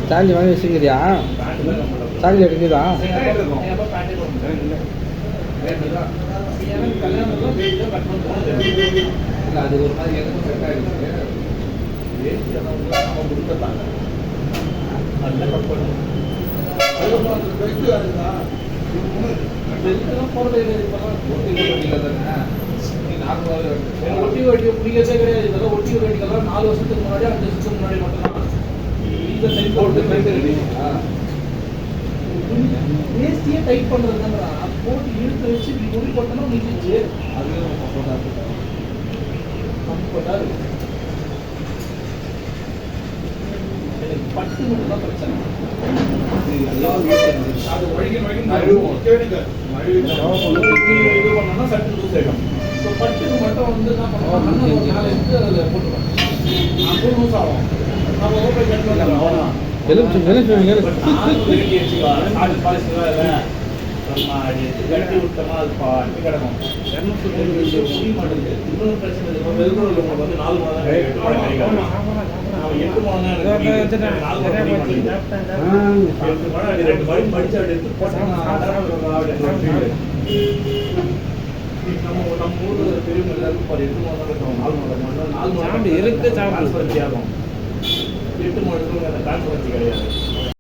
Charge வாங்கி வச்சுக்கிறியா? Charge எடுக்குதா? அது ஒரு மாதிரி எனக்கு செட் ஆகிடுச்சு. அவன் கொடுத்தாங்க நல்லா கட் பண்ணுவோம். அதுக்கப்புறம் அந்த பெல்ட் வருதா பெல்ட்லாம் போடுறது இப்போலாம் ஒட்டி வட்டியில் தானே ஒட்டி வட்டி பிடிக்கிறதே கிடையாது. இதெல்லாம் ஒட்டி வட்டிக்கெல்லாம் 4 வருஷத்துக்கு முன்னாடி 5 வருஷத்துக்கு முன்னாடி மட்டும்தான் இந்த டைப் போட்டு பெல்ட் கிடைக்குங்களா? வேஸ்டியே டைப் பண்ணுறதுன்னா போட்டு இழுத்து வச்சு இப்படி முடி போட்டோம்னா முடிஞ்சிச்சு. அதுவே கம்ஃபர்ட்டாக இருக்கு. எனக்கு பட்டு மட்டும் தான் பிரச்சனை. அது வழிக்கு இது பண்ணோம்னா சட்டு லூஸ் ஆகிடும். ஸோ பட்டுக்கு மட்டும் வந்து என்ன பண்ணுவோம், ஒரு நாள் எடுத்து அதில் போட்டுருவோம். அப்போ லூஸ் ஆகும். நம்ம ஓப்பன் கட் பண்ணுறோம். கட்டி விட்டோமா அது பாட்டு கிடக்கும். புரிய மாட்டேங்குது. இன்னொரு பிரச்சனை உங்களுக்கு வந்து 4 மாதம் கிடைக்கும். 8 மாதம் படிச்சு அப்படி எடுத்து போட்டோம்னா நம்ம ஊர் பெரியவங்க எல்லாருக்கும் 8 மாதம் இருக்கும். 4 மாதம் இருக்கு. ட்ரான்ஸ்பரன்சி ஆகும். 8 மாதத்துக்கு அந்த ட்ரான்ஸ்பரன்சி கிடையாது.